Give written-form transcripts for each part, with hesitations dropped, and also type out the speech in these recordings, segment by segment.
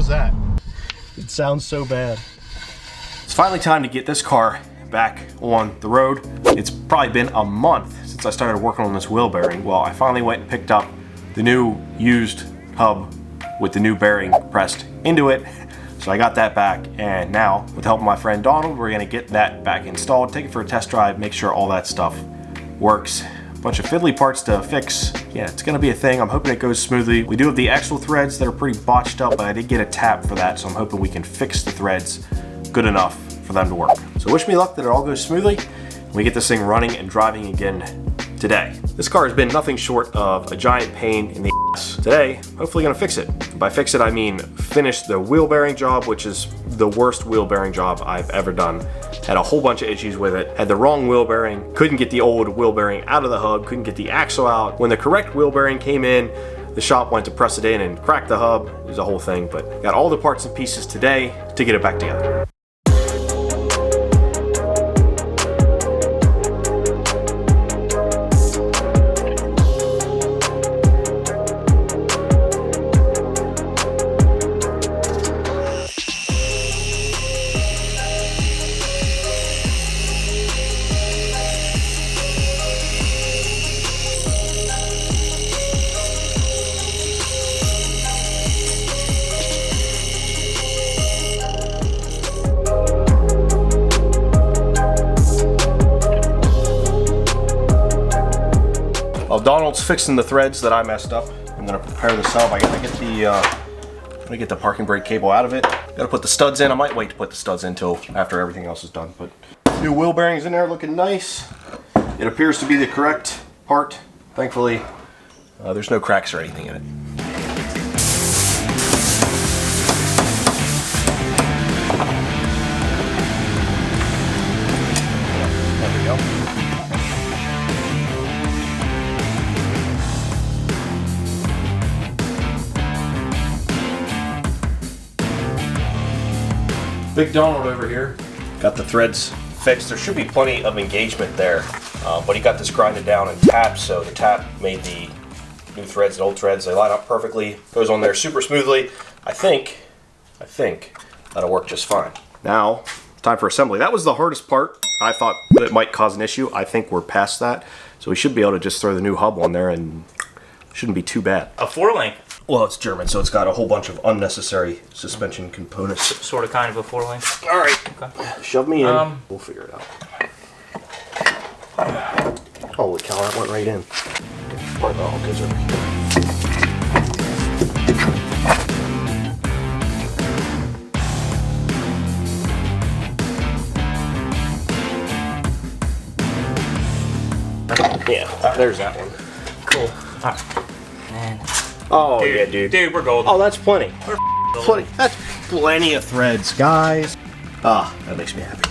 was that? It sounds so bad. It's finally time to get this car back on the road. It's probably been a month since I started working on this wheel bearing. Well, I finally went and picked up the new used hub with the new bearing pressed into it. So I got that back, and now with the help of my friend Donald, we're gonna get that back installed, take it for a test drive, make sure all that stuff works. A bunch of fiddly parts to fix. Yeah, it's gonna be a thing. I'm hoping it goes smoothly. We do have the axle threads that are pretty botched up, but I did get a tap for that, so I'm hoping we can fix the threads good enough for them to work. So wish me luck that it all goes smoothly and we get this thing running and driving again today. This car has been nothing short of a giant pain in the ass. Today, hopefully gonna fix it. By fix it, I mean finish the wheel bearing job, which is the worst wheel bearing job I've ever done. Had a whole bunch of issues with it. Had the wrong wheel bearing, couldn't get the old wheel bearing out of the hub, couldn't get the axle out. When the correct wheel bearing came in, the shop went to press it in and crack the hub. It was a whole thing, but got all the parts and pieces today to get it back together. While Donald's fixing the threads that I messed up, I'm gonna prepare the sub. I'm gonna get the parking brake cable out of it. Gotta put the studs in. I might wait to put the studs in until after everything else is done. But new wheel bearings in there, looking nice. It appears to be the correct part. Thankfully, there's no cracks or anything in it. There we go. Big Donald over here got the threads fixed. There should be plenty of engagement there, but he got this grinded down and tapped, so the tap made the new threads and old threads. They line up perfectly. Goes on there super smoothly. I think that'll work just fine. Now, time for assembly. That was the hardest part. I thought that it might cause an issue. I think we're past that, so we should be able to just throw the new hub on there and it shouldn't be too bad. A 4-link. Well, it's German, so it's got a whole bunch of unnecessary suspension components. Sort of, kind of a 4-link. All right, Okay. shove me in. We'll figure it out. Holy cow, that went right in. Part of the all goes over here. Yeah, there's that one. Cool. All right. Man. Oh, Dude, yeah, dude. Dude, we're golden. Oh, that's plenty. We're Plenty. That's plenty of threads, guys. Ah, that makes me happy.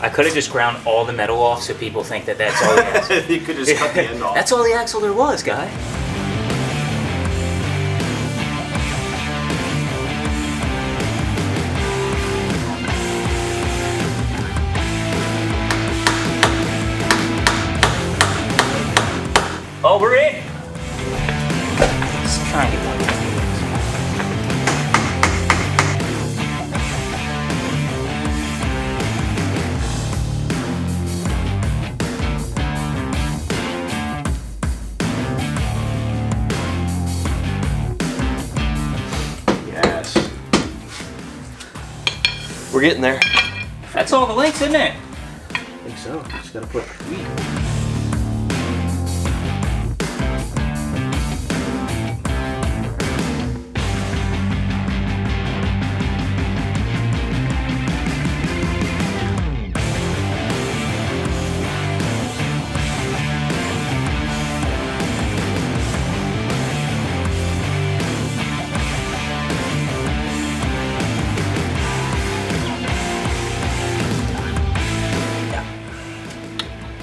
I could have just ground all the metal off so people think that that's all the axle. You could just cut the end off. That's all the axle there was, guy. Oh, we're in. Let's try and get one. Yes. We're getting there. That's all the links, isn't it? I think so. Just gotta put wheat.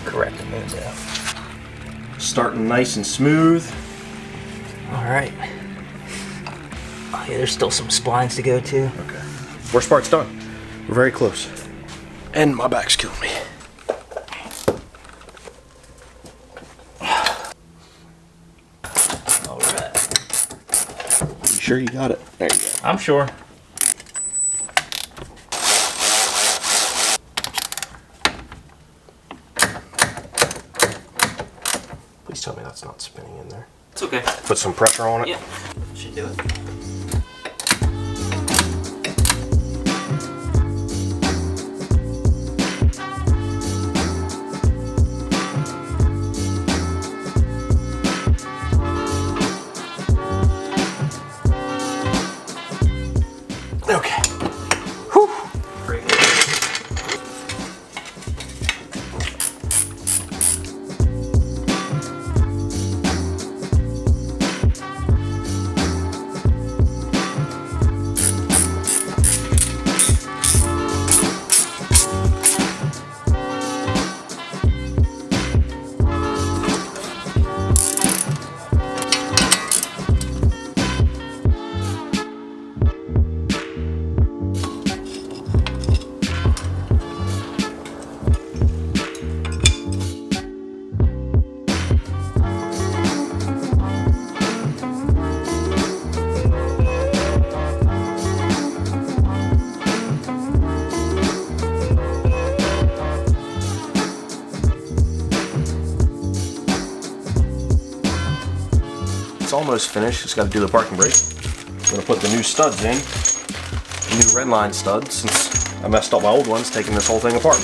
Correct. Moves out. Starting nice and smooth. All right. Oh yeah, there's still some splines to go too. Okay. Worst part's done. We're very close. And my back's killing me. All right. You sure you got it? There you go. I'm sure. Please tell me that's not spinning in there. It's okay. Put some pressure on it. Yeah, should do it. Okay. Whew. Great. It's almost finished. Just got to do the parking brake. I'm gonna put the new studs in. The new red line studs, since I messed up my old ones, taking this whole thing apart.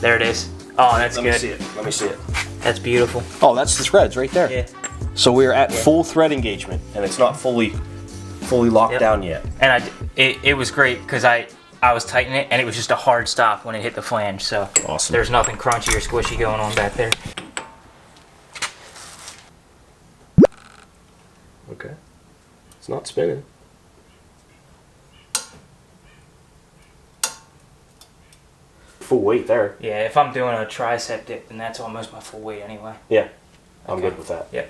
There it is. Oh, that's Let good. me see it. Let me see it. That's beautiful. Oh, that's the threads right there. Yeah. So we're at full thread engagement, and it's not fully locked Yep. down yet. And it was great because I was tightening it and it was just a hard stop when it hit the flange. So Awesome. there's nothing crunchy or squishy going on back there. Okay. It's not spinning. Full weight there. Yeah, if I'm doing a tricep dip, then that's almost my full weight anyway. Yeah. I'm Okay. good with that. Yep.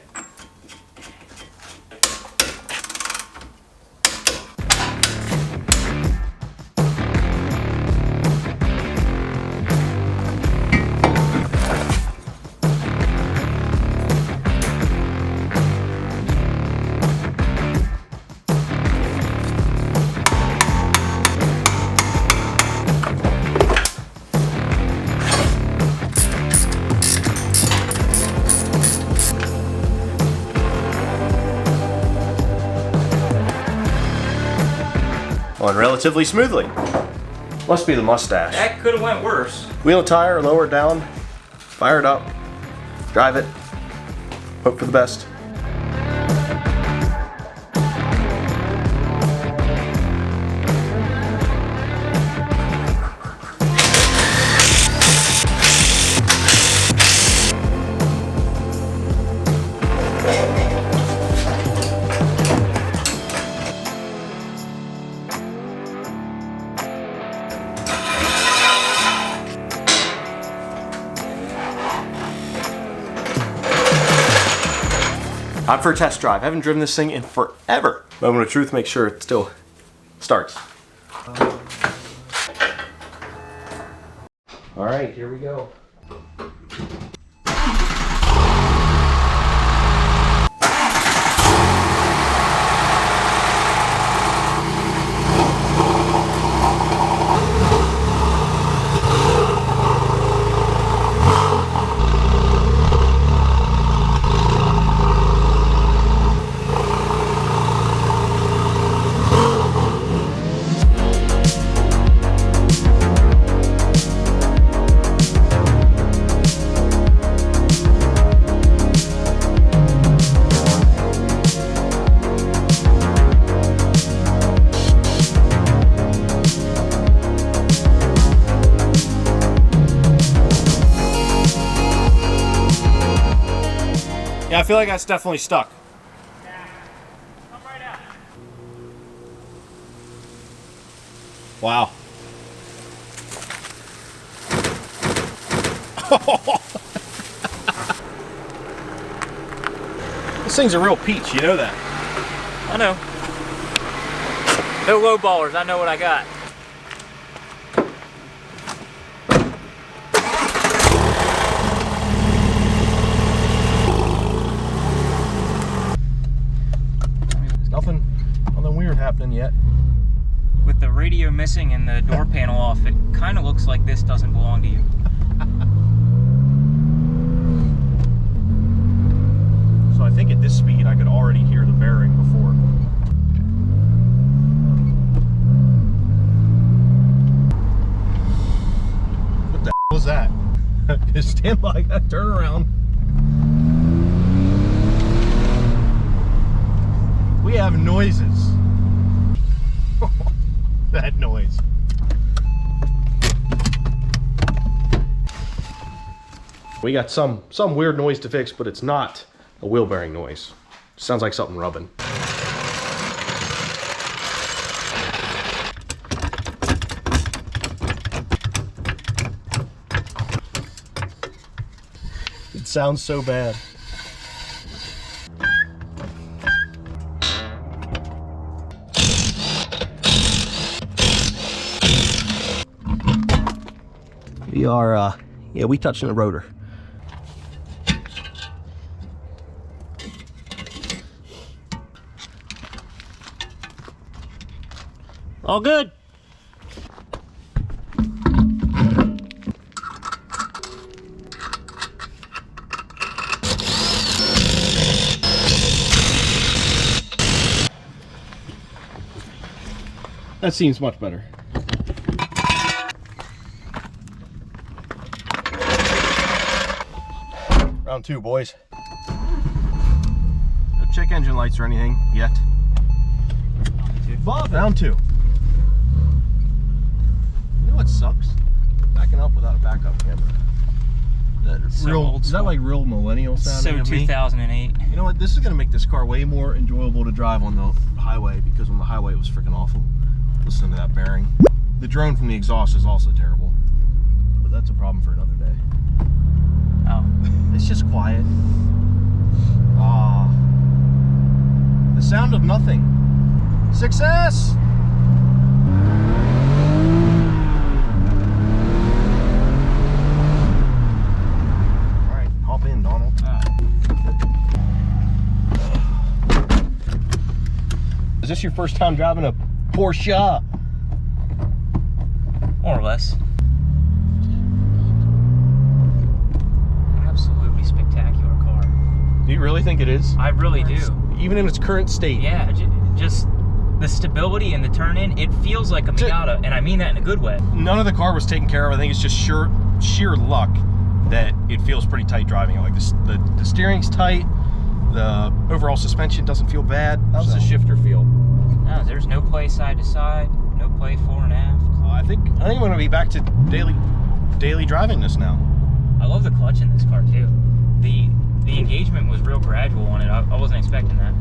On relatively smoothly. Must be the mustache. That could have went worse. Wheel and tire, lower it down, fire it up, drive it, hope for the best. Out for a test drive. I haven't driven this thing in forever. Moment of truth, make sure it still starts. All right, here we go. Yeah, I feel like that's definitely stuck. Yeah. Come right out. Wow. This thing's a real peach, you know that. I know. No low ballers, I know what I got. There's nothing weird happening yet. With the radio missing and the door panel off, it kind of looks like this doesn't belong to you. So I think at this speed I could already hear the bearing before. What the hell was that? Stand by, I gotta turn around. We have noises. That noise. We got some weird noise to fix, but it's not a wheel bearing noise. Sounds like something rubbing. It sounds so bad. We are, yeah, we touching the rotor. All good. That seems much better. Round two, boys. No check engine lights or anything yet. Round two. You know what sucks? Backing up without a backup camera. So Real, old is that school. like real millennial sounding So to me? 2008. You know what? This is gonna make this car way more enjoyable to drive on the highway, because on the highway it was freaking awful. Listen to that bearing. The drone from the exhaust is also terrible, but that's a problem for another day. Oh. It's just quiet. Ah, the sound of nothing. Success! All right, hop in, Donald. Is this your first time driving a Porsche? More or less. Absolutely spectacular car. Do you really think it is? I really do. Even in its current state? Yeah, just the stability and the turn-in, it feels like a Miata, and I mean that in a good way. None of the car was taken care of. I think it's just sheer luck that it feels pretty tight driving it. Like the steering's tight, the overall suspension doesn't feel bad. How's the shifter feel? No, there's no play side to side, no play fore and aft. I think I'm gonna be back to daily driving this now. I love the clutch in this car too. The engagement was real gradual on it. I wasn't expecting that.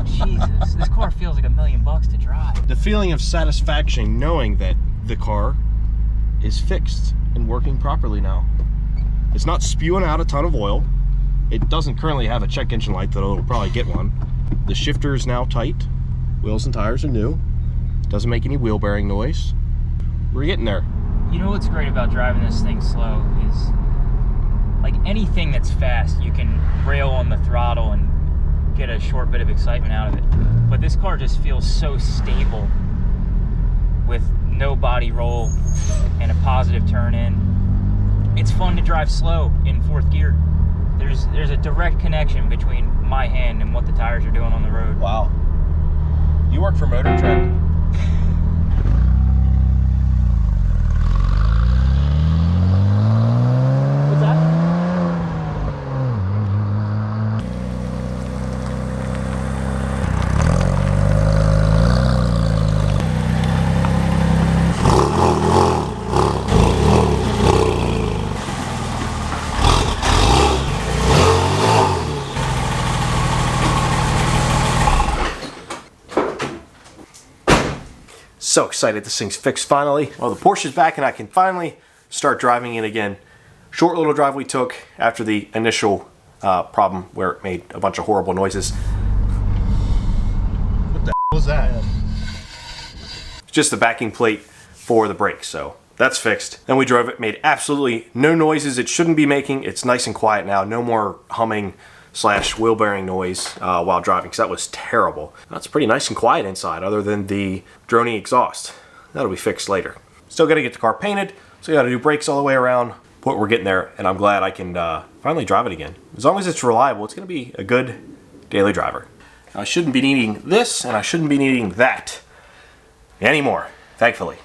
Jesus, this car feels like $1 million to drive. The feeling of satisfaction knowing that the car is fixed and working properly now. It's not spewing out a ton of oil. It doesn't currently have a check engine light, though it'll probably get one. The shifter is now tight. Wheels and tires are new. Doesn't make any wheel bearing noise. We're getting there. You know what's great about driving this thing slow is, like anything that's fast, you can rail on the throttle and get a short bit of excitement out of it. But this car just feels so stable with no body roll and a positive turn in. It's fun to drive slow in fourth gear. There's a direct connection between my hand and what the tires are doing on the road. Wow. You work for Motor Trend? What's that? So excited this thing's fixed finally. Well, the Porsche's back and I can finally start driving it again. Short little drive we took after the initial problem where it made a bunch of horrible noises. What the hell was that? It's just the backing plate for the brakes, so that's fixed. Then we drove it, made absolutely no noises it shouldn't be making. It's nice and quiet now, no more humming / wheel bearing noise while driving, because that was terrible. That's pretty nice and quiet inside, other than the droning exhaust. That'll be fixed later. Still gotta get the car painted, so we gotta do brakes all the way around, but we're getting there, and I'm glad I can finally drive it again. As long as it's reliable, it's gonna be a good daily driver. Now, I shouldn't be needing this, and I shouldn't be needing that anymore, thankfully.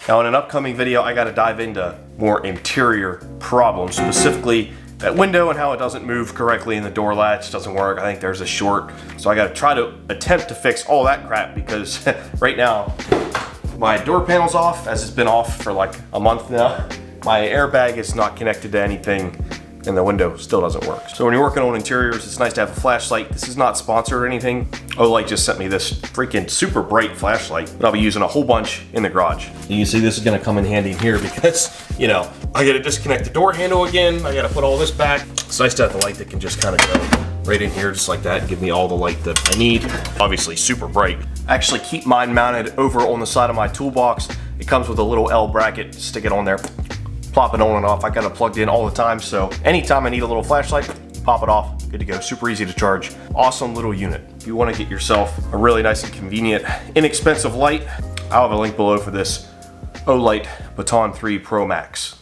Now, in an upcoming video, I gotta dive into more interior problems, specifically that window and how it doesn't move correctly and the door latch doesn't work. I think there's a short. So I gotta try to attempt to fix all that crap, because right now, my door panel's off, as it's been off for like a month now. My airbag is not connected to anything, and the window still doesn't work. So when you're working on interiors, it's nice to have a flashlight. This is not sponsored or anything. Olight just sent me this freaking super bright flashlight that I'll be using a whole bunch in the garage. You can see this is gonna come in handy here because, you know, I gotta disconnect the door handle again. I gotta put all this back. It's nice to have the light that can just kind of go right in here just like that and give me all the light that I need. Obviously super bright. I actually keep mine mounted over on the side of my toolbox. It comes with a little L bracket, stick it on there, plop it on and off. I got it plugged in all the time, so anytime I need a little flashlight, pop it off, good to go. Super easy to charge. Awesome little unit. If you want to get yourself a really nice and convenient, inexpensive light, I'll have a link below for this Olight Baton 3 Pro Max.